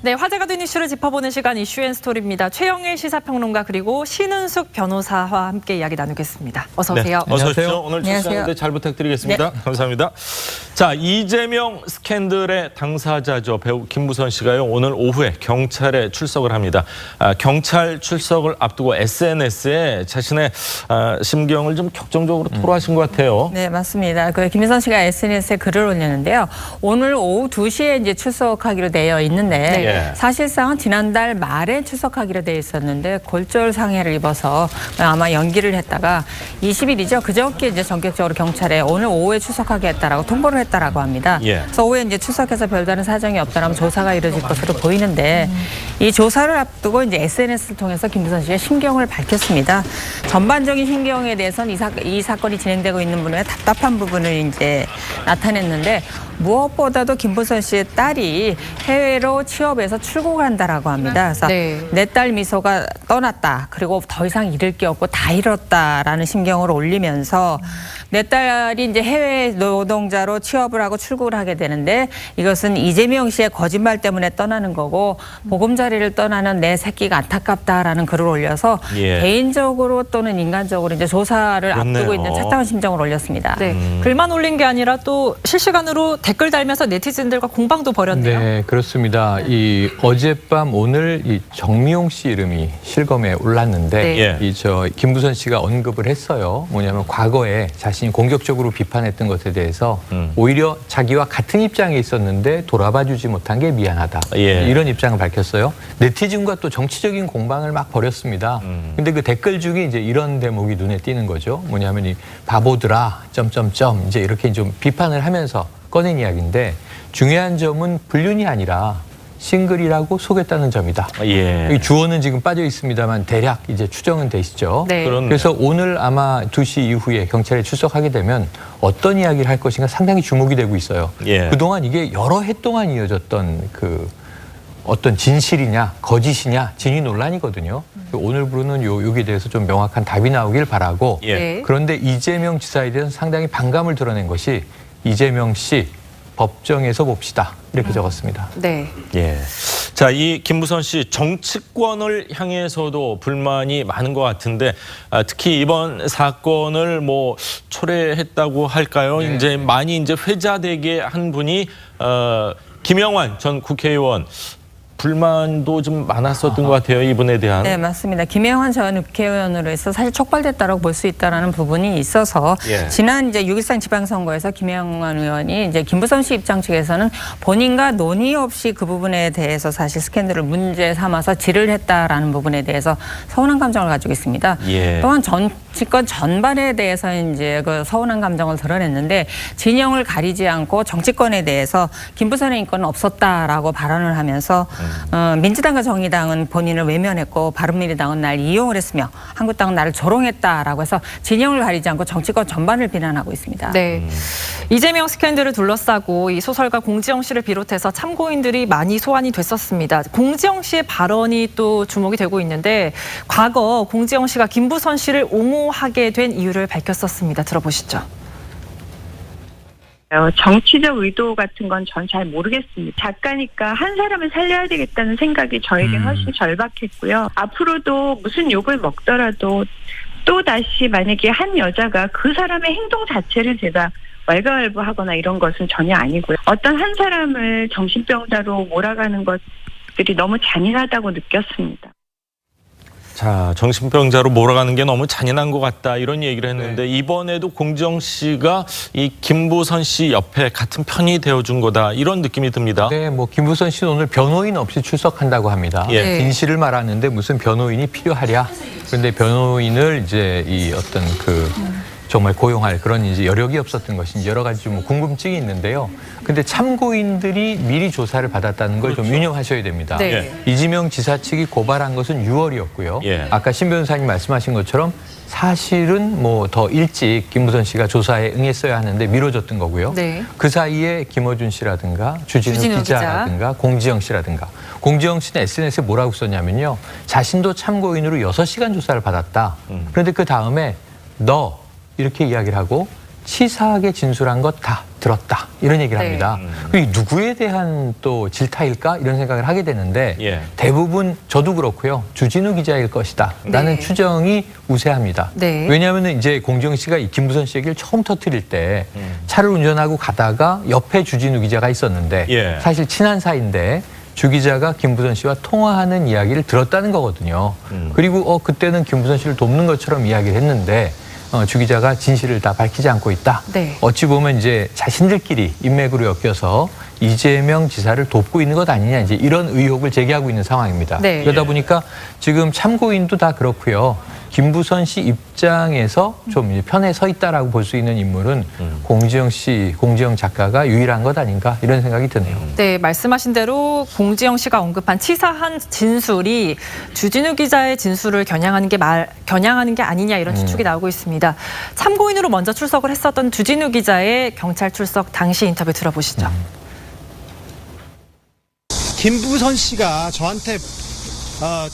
네, 화제가 된 이슈를 짚어보는 시간 이슈앤스토리입니다. 최영일 시사평론가 그리고 신은숙 변호사와 함께 이야기 나누겠습니다. 어서 오세요. 네, 어서 오십시오. 오늘 출시하는데 잘 부탁드리겠습니다. 네. 감사합니다. 자, 이재명 스캔들의 당사자죠. 배우 김부선 씨가요. 오늘 오후에 경찰에 출석을 합니다. 경찰 출석을 앞두고 SNS에 자신의 심경을 좀 격정적으로 토로하신 것 같아요. 네, 맞습니다. 김부선 씨가 SNS에 글을 올렸는데요. 오늘 오후 2시에 이제 출석하기로 되어 있는데 사실상은 지난달 말에 출석하기로 되어 있었는데 골절 상해를 입어서 아마 연기를 했다가 20일이죠. 그저께 이제 전격적으로 경찰에 오늘 오후에 출석하겠다라고 통보를 했다라고 합니다. 그래서 오후에 이제 출석해서 별다른 사정이 없다라면 조사가 이루어질 것으로 보이는데 이 조사를 앞두고 이제 SNS를 통해서 김부선 씨의 심경을 밝혔습니다. 전반적인 심경에 대해서는 이 사건이 진행되고 있는 분의 답답한 부분을 이제 나타냈는데 무엇보다도 김부선 씨의 딸이 해외로 취업해서 출국을 한다라고 합니다. 그래서 내 딸 미소가 떠났다. 그리고 더 이상 잃을 게 없고 다 잃었다라는 심경을 올리면서 내 딸이 이제 해외 노동자로 취업을 하고 출국을 하게 되는데 이것은 이재명 씨의 거짓말 때문에 떠나는 거고 보금자리를 떠나는 내 새끼가 안타깝다라는 글을 올려서 개인적으로 또는 인간적으로 이제 조사를 앞두고 있는 차가운 심정을 올렸습니다. 글만 올린 게 아니라 또 실시간으로 댓글 달면서 네티즌들과 공방도 벌였네요. 네, 그렇습니다. 어젯밤 오늘 이 정미용 씨 이름이 실검에 올랐는데 김부선 씨가 언급을 했어요. 뭐냐면 과거에 자신이 공격적으로 비판했던 것에 대해서 오히려 자기와 같은 입장에 있었는데 돌아봐주지 못한 게 미안하다. 이런 입장을 밝혔어요. 네티즌과 또 정치적인 공방을 막 벌였습니다. 근데 그 댓글 중에 이제 이런 대목이 눈에 띄는 거죠. 뭐냐면 이 바보들아 점점점 이제 이렇게 좀 비판을 하면서 꺼낸 이야기인데 중요한 점은 불륜이 아니라 싱글이라고 속였다는 점이다. 이 주어는 지금 빠져 있습니다만 대략 이제 추정은 되시죠. 그래서 오늘 아마 2시 이후에 경찰에 출석하게 되면 어떤 이야기를 할 것인가 상당히 주목이 되고 있어요. 그동안 이게 여러 해 동안 이어졌던 어떤 진실이냐 거짓이냐 진위 논란이거든요. 오늘부로는 여기에 대해서 좀 명확한 답이 나오길 바라고 그런데 이재명 지사에 대해서 상당히 반감을 드러낸 것이 이재명 씨 법정에서 봅시다. 이렇게 적었습니다. 자, 이 김부선 씨 정치권을 향해서도 불만이 많은 것 같은데 특히 이번 사건을 뭐 초래했다고 할까요? 이제 많이 회자되게 한 분이 김영환 전 국회의원. 불만도 좀 많았었던 것 같아요, 이분에 대한. 네, 맞습니다. 김영환 전 국회의원으로서 사실 촉발됐다고 볼 수 있다는 부분이 있어서 지난 이제 6.13 지방선거에서 김영환 의원이 이제 김부선 씨 입장 측에서는 본인과 논의 없이 그 부분에 대해서 사실 스캔들을 문제 삼아서 질을 했다라는 부분에 대해서 서운한 감정을 가지고 있습니다. 또한 정치권 전반에 대해서 이제 그 서운한 감정을 드러냈는데 진영을 가리지 않고 정치권에 대해서 김부선의 인권은 없었다라고 발언을 하면서 민주당과 정의당은 본인을 외면했고 바른미래당은 날 이용을 했으며 한국당은 나를 조롱했다라고 해서 진영을 가리지 않고 정치권 전반을 비난하고 있습니다. 이재명 스캔들을 둘러싸고 이 소설가 공지영 씨를 비롯해서 참고인들이 많이 소환이 됐었습니다. 공지영 씨의 발언이 또 주목이 되고 있는데 과거 공지영 씨가 김부선 씨를 옹호하게 된 이유를 밝혔었습니다. 들어보시죠. 정치적 의도 같은 건 전 잘 모르겠습니다. 작가니까 한 사람을 살려야 되겠다는 생각이 저에겐 훨씬 절박했고요. 앞으로도 무슨 욕을 먹더라도 또 다시 만약에 한 여자가 그 사람의 행동 자체를 제가 왈가왈부하거나 이런 것은 전혀 아니고요. 어떤 한 사람을 정신병자로 몰아가는 것들이 너무 잔인하다고 느꼈습니다. 자, 정신병자로 몰아가는 게 너무 잔인한 것 같다 이런 얘기를 했는데 이번에도 공지영 씨가 이 김부선 씨 옆에 같은 편이 되어준 거다 이런 느낌이 듭니다. 네, 뭐 김부선 씨는 오늘 변호인 없이 출석한다고 합니다. 진실을 말하는데 무슨 변호인이 필요하랴. 그런데 변호인을 이제 이 어떤 정말 고용할 그런 이제 여력이 없었던 것인지 여러 가지 좀 궁금증이 있는데요. 근데 참고인들이 미리 조사를 받았다는 걸 좀 유념하셔야 됩니다. 이재명 지사 측이 고발한 것은 6월이었고요. 아까 신 변호사님 말씀하신 것처럼 사실은 뭐 더 일찍 김부선 씨가 조사에 응했어야 하는데 미뤄졌던 거고요. 그 사이에 김어준 씨라든가 주진우 기자라든가 공지영 씨라든가 공지영 씨는 SNS에 뭐라고 썼냐면요. 자신도 참고인으로 6시간 조사를 받았다. 그런데 그 다음에 너 이렇게 이야기를 하고 치사하게 진술한 것 다 들었다 이런 얘기를 합니다. 그리고 누구에 대한 또 질타일까 이런 생각을 하게 되는데 예. 대부분 저도 그렇고요. 주진우 기자일 것이다 라는 네. 추정이 우세합니다. 네. 왜냐하면 이제 공지영 씨가 이 김부선 씨 얘기를 처음 터뜨릴 때 차를 운전하고 가다가 옆에 주진우 기자가 있었는데 예. 사실 친한 사이인데 주 기자가 김부선 씨와 통화하는 이야기를 들었다는 거거든요. 그리고 그때는 김부선 씨를 돕는 것처럼 이야기를 했는데 주 기자가 진실을 다 밝히지 않고 있다. 네. 어찌 보면 이제 자신들끼리 인맥으로 엮여서 이재명 지사를 돕고 있는 것 아니냐 이제 이런 의혹을 제기하고 있는 상황입니다. 네. 그러다 보니까 지금 참고인도 다 그렇고요. 김부선 씨 입장에서 좀 이제 편에 서 있다라고 볼 수 있는 인물은 공지영 작가가 유일한 것 아닌가 이런 생각이 드네요. 네, 말씀하신 대로 공지영 씨가 언급한 치사한 진술이 주진우 기자의 진술을 겨냥하는 게 아니냐 이런 추측이 나오고 있습니다. 참고인으로 먼저 출석을 했었던 주진우 기자의 경찰 출석 당시 인터뷰 들어보시죠. 김부선 씨가 저한테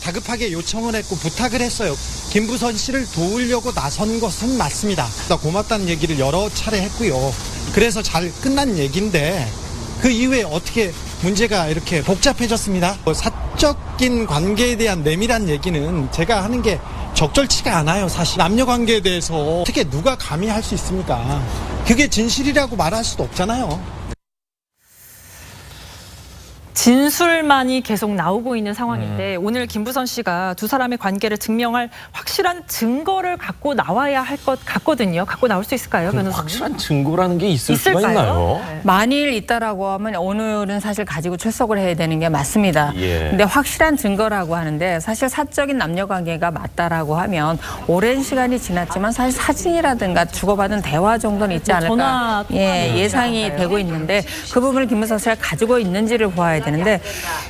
다급하게 요청을 했고 부탁을 했어요. 김부선 씨를 도우려고 나선 것은 맞습니다. 고맙다는 얘기를 여러 차례 했고요. 그래서 잘 끝난 얘기인데 그 이후에 어떻게 문제가 이렇게 복잡해졌습니다. 사적인 관계에 대한 내밀한 얘기는 제가 하는 게 적절치가 않아요. 사실 남녀 관계에 대해서 어떻게 누가 감히 할 수 있습니까? 그게 진실이라고 말할 수도 없잖아요. 진술만이 계속 나오고 있는 상황인데 오늘 김부선 씨가 두 사람의 관계를 증명할 확실한 증거를 갖고 나와야 할 것 같거든요. 갖고 나올 수 있을까요, 변호사님? 확실한 증거라는 게 있을 수가 있을까요? 있나요? 네. 만일 있다라고 하면 오늘은 사실 가지고 출석을 해야 되는 게 맞습니다. 예. 근데 확실한 증거라고 하는데 사실 사적인 남녀 관계가 맞다라고 하면 오랜 시간이 지났지만 사실 사진이라든가 주고받은 대화 정도는 있지 않을까 전화 예상이 되고 있는데 그 부분을 김부선 씨가 가지고 있는지를 보아야 되는데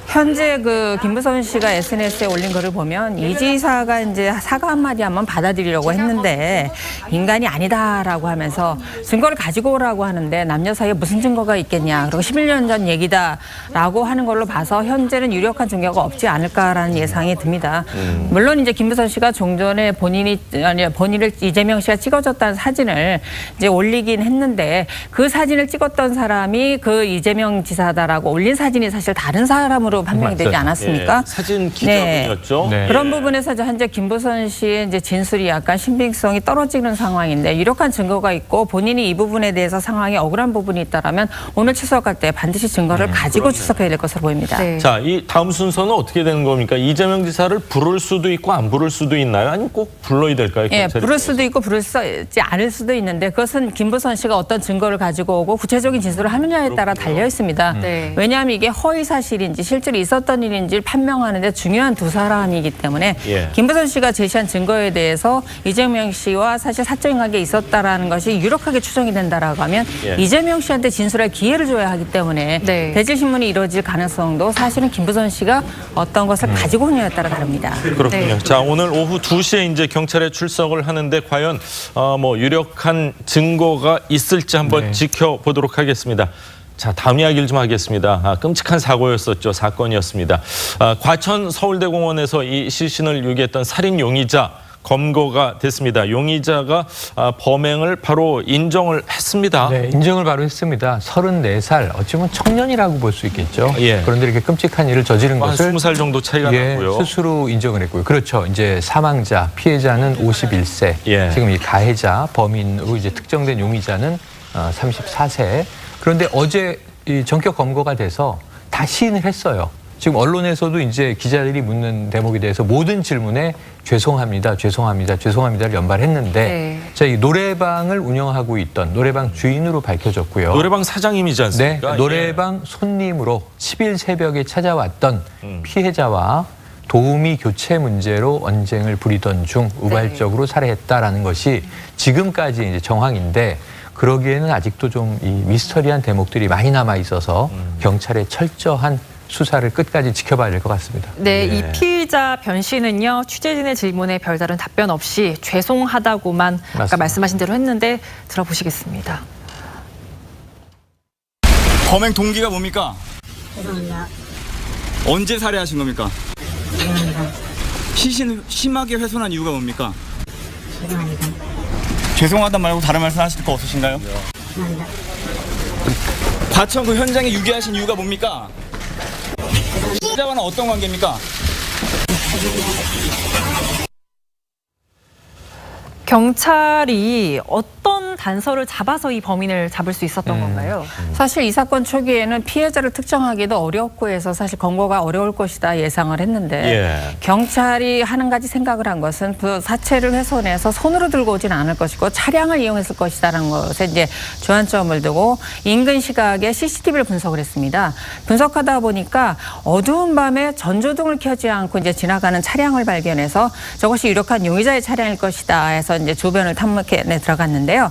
현재 그 김부선 씨가 SNS에 올린 거를 보면 이 지사가 이제 사과 한마디 한번 받아들이려고 했는데 인간이 아니다라고 하면서 증거를 가지고 오라고 하는데 남녀 사이에 무슨 증거가 있겠냐. 그리고 11년 전 얘기다라고 하는 걸로 봐서 현재는 유력한 증거가 없지 않을까라는 예상이 듭니다. 물론 이제 김부선 씨가 종전에 본인을 이재명 씨가 찍어줬다는 사진을 이제 올리긴 했는데 그 사진을 찍었던 사람이 그 이재명 지사다라고 올린 사진이 사실 다른 사람으로 판명이 되지 않았습니까? 예, 사진 기자분이었죠. 네. 그런 부분에서 이제 현재 김부선 씨의 이제 진술이 약간 신빙성이 떨어지는 상황인데 유력한 증거가 있고 본인이 이 부분에 대해서 상황이 억울한 부분이 있다라면 오늘 출석할 때 반드시 증거를 가지고 출석해야 될 것으로 보입니다. 네. 자, 이 다음 순서는 어떻게 되는 겁니까? 이재명 지사를 부를 수도 있고 안 부를 수도 있나요? 아니면 꼭 불러야 될까요? 예, 경찰이? 부를 수도 있고 부르지 않을 수도 있는데 그것은 김부선 씨가 어떤 증거를 가지고 오고 구체적인 진술을 하느냐에 따라 달려 있습니다. 네. 왜냐하면 이게 허위 사실인지 실제로 있었던 일인지를 판명하는데 중요한 두 사람이기 때문에 예. 김부선 씨가 제시한 증거에 대해서 이재명 씨와 사실 사적인 관계가 있었다라는 것이 유력하게 추정이 된다라고 하면 예. 이재명 씨한테 진술할 기회를 줘야 하기 때문에 네. 대질신문이 이루어질 가능성도 사실은 김부선 씨가 어떤 것을 가지고 오느냐에 따라 다릅니다. 그렇군요. 네. 자, 오늘 오후 2시에 이제 경찰에 출석을 하는데 과연 뭐 유력한 증거가 있을지 한번 네. 지켜보도록 하겠습니다. 자, 다음 이야기를 좀 하겠습니다. 끔찍한 사고였었죠. 사건이었습니다. 과천 서울대공원에서 이 시신을 유기했던 살인 용의자 검거가 됐습니다. 용의자가 범행을 바로 인정을 했습니다. 네, 인정을 바로 했습니다. 34살, 어찌 보면 청년이라고 볼 수 있겠죠. 예. 그런데 이렇게 끔찍한 일을 저지른 한 것을 20살 정도 차이가 나고요. 스스로 인정을 했고요. 그렇죠. 이제 사망자, 피해자는 51세. 예. 지금 이 가해자, 범인으로 이제 특정된 용의자는 34세. 그런데 어제 이 전격 검거가 돼서 다 시인을 했어요. 지금 언론에서도 이제 기자들이 묻는 대목에 대해서 모든 질문에 죄송합니다, 죄송합니다, 죄송합니다를 연발했는데 네. 자, 이 노래방을 운영하고 있던 노래방 주인으로 밝혀졌고요. 노래방 사장님이지 네, 않습니까? 노래방 손님으로 10일 새벽에 찾아왔던 피해자와 도우미 교체 문제로 언쟁을 부리던 중 우발적으로 살해했다라는 것이 지금까지 이제 정황인데 그러기에는 아직도 좀 이 미스터리한 대목들이 많이 남아 있어서 경찰의 철저한 수사를 끝까지 지켜봐야 될 것 같습니다. 네, 예. 이 피의자 변 씨는요 취재진의 질문에 별다른 답변 없이 죄송하다고만 아까 맞습니다. 말씀하신 대로 했는데 들어보시겠습니다. 범행 동기가 뭡니까? 죄송합니다. 언제 살해하신 겁니까? 죄송합니다. 시신을 심하게 훼손한 이유가 뭡니까? 죄송합니다. 죄송하단 말고 다른 말씀 하실 거 없으신가요? 죄송합니다. 과천 그 현장에 유기하신 이유가 뭡니까? 피해자와는 어떤 관계입니까? 경찰이 어떤 단서를 잡아서 이 범인을 잡을 수 있었던 건가요? 사실 이 사건 초기에는 피해자를 특정하기도 어렵고 해서 사실 검거가 어려울 것이다 예상을 했는데 예. 경찰이 하는 가지 생각을 한 것은 그 사체를 훼손해서 손으로 들고 오진 않을 것이고 차량을 이용했을 것이다라는 것에 이제 주안점을 두고 인근 시각에 CCTV를 분석을 했습니다. 분석하다 보니까 어두운 밤에 전조등을 켜지 않고 이제 지나가는 차량을 발견해서 저것이 유력한 용의자의 차량일 것이다 해서 이제 주변을 탐문해 들어갔는데요.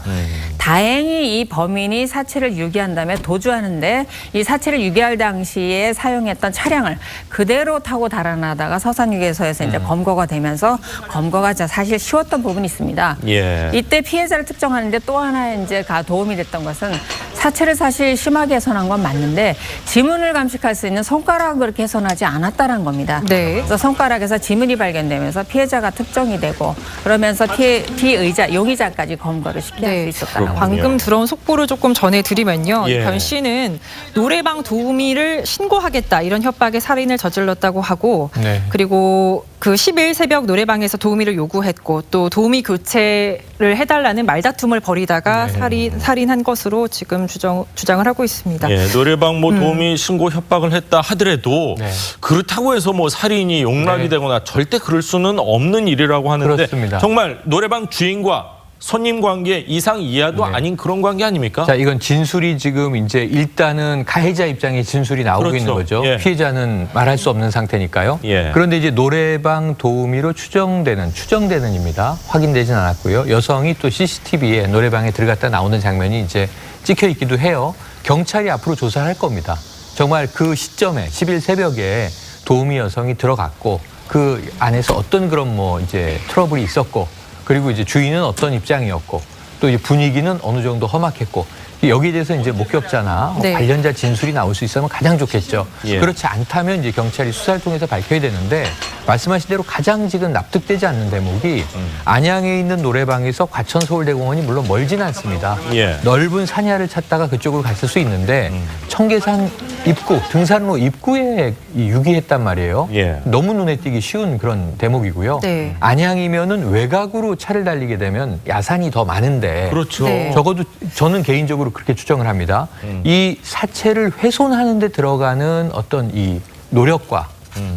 다행히 이 범인이 사체를 유기한 다음에 도주하는데 이 사체를 유기할 당시에 사용했던 차량을 그대로 타고 달아나다가 서산유게소에서 이제 검거가 되면서 검거가 사실 쉬웠던 부분이 있습니다. 예. 이때 피해자를 특정하는데 또 하나 이제 도움이 됐던 것은 사체를 사실 심하게 훼손한 건 맞는데 지문을 감식할 수 있는 손가락을 그렇게 훼손하지 않았다는 겁니다. 네. 그래서 손가락에서 지문이 발견되면서 피해자가 특정이 되고 그러면서 피의자, 용의자까지 검거를 시킬 네. 수 있었다는 겁니다. 방금 들어온 속보를 조금 전해드리면요. 예. 변 씨는 노래방 도우미를 신고하겠다 이런 협박에 살인을 저질렀다고 하고 네. 그리고 그 10일 새벽 노래방에서 도우미를 요구했고 또 도우미 교체를 해달라는 말다툼을 벌이다가 살인한 것으로 지금 주장을 하고 있습니다. 예, 노래방 뭐 도우미 신고 협박을 했다 하더라도 네. 그렇다고 해서 뭐 살인이 용납이 네. 되거나 절대 그럴 수는 없는 일이라고 하는데 그렇습니다. 정말 노래방 주인과 손님 관계 이상 이하도 네. 아닌 그런 관계 아닙니까? 자, 이건 진술이 지금 이제 일단은 가해자 입장의 진술이 나오고 그렇죠. 있는 거죠. 예. 피해자는 말할 수 없는 상태니까요. 예. 그런데 이제 노래방 도우미로 추정되는입니다. 확인되진 않았고요. 여성이 또 CCTV에 노래방에 들어갔다 나오는 장면이 이제 찍혀 있기도 해요. 경찰이 앞으로 조사를 할 겁니다. 정말 그 시점에 10일 새벽에 도우미 여성이 들어갔고 그 안에서 어떤 그런 뭐 이제 트러블이 있었고 그리고 이제 주인은 어떤 입장이었고 또 이제 분위기는 어느 정도 험악했고 여기에 대해서 이제 목격자나 네. 관련자 진술이 나올 수 있으면 가장 좋겠죠. 예. 그렇지 않다면 이제 경찰이 수사를 통해서 밝혀야 되는데 말씀하신 대로 가장 지금 납득되지 않는 대목이 안양에 있는 노래방에서 과천 서울대공원이 물론 멀진 않습니다. 예. 넓은 산야를 찾다가 그쪽으로 갔을 수 있는데 청계산 입구, 등산로 입구에 유기했단 말이에요. 예. 너무 눈에 띄기 쉬운 그런 대목이고요. 네. 안양이면은 외곽으로 차를 달리게 되면 야산이 더 많은데 그렇죠. 네. 적어도 저는 개인적으로 그렇게 추정을 합니다. 이 사체를 훼손하는 데 들어가는 어떤 이 노력과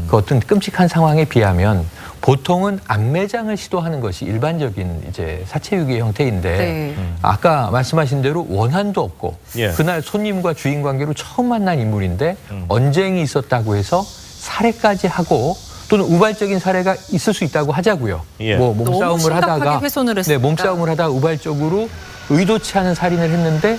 그 어떤 끔찍한 상황에 비하면 보통은 안매장을 시도하는 것이 일반적인 이제 사체 유기의 형태인데 네. 아까 말씀하신 대로 원한도 없고 예. 그날 손님과 주인 관계로 처음 만난 인물인데 언쟁이 있었다고 해서 살해까지 하고 또는 우발적인 사례가 있을 수 있다고 하자고요. 예. 뭐 너무 몸싸움을 심각하게 하다가 훼손을 했습니다. 몸싸움을 하다가 우발적으로 의도치 않은 살인을 했는데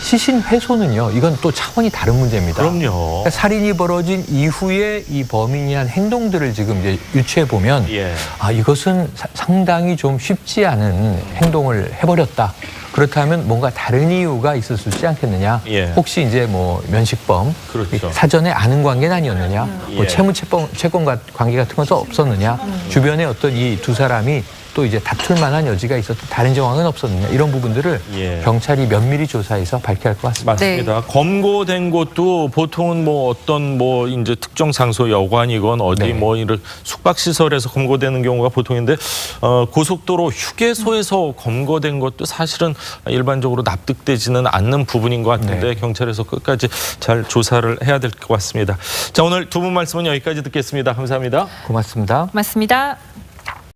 시신 훼손은요. 이건 또 차원이 다른 문제입니다. 그럼요. 그러니까 살인이 벌어진 이후에 이 범인이 한 행동들을 지금 이제 유추해 보면 예. 아 이것은 상당히 좀 쉽지 않은 행동을 해버렸다. 그렇다면 뭔가 다른 이유가 있을 수 있지 않겠느냐. 예. 혹시 이제 뭐 면식범, 그렇죠. 사전에 아는 관계는 아니었느냐. 뭐 예. 채권 관계 같은 것도 없었느냐. 주변에 어떤 이 두 사람이 또 이제 다툴 만한 여지가 있었던 다른 정황은 없었느냐. 이런 부분들을 예. 경찰이 면밀히 조사해서 밝혀야 할 것 같습니다. 맞습니다. 검거된 곳도 보통은 뭐 어떤 뭐 이제 특정 장소 여관이건 어디 네. 뭐 이런 숙박 시설에서 검거되는 경우가 보통인데 고속도로 휴게소에서 검거된 것도 사실은 일반적으로 납득되지는 않는 부분인 것 같은데 네. 경찰에서 끝까지 잘 조사를 해야 될 것 같습니다. 자, 오늘 두 분 말씀은 여기까지 듣겠습니다. 감사합니다. 고맙습니다. 맞습니다.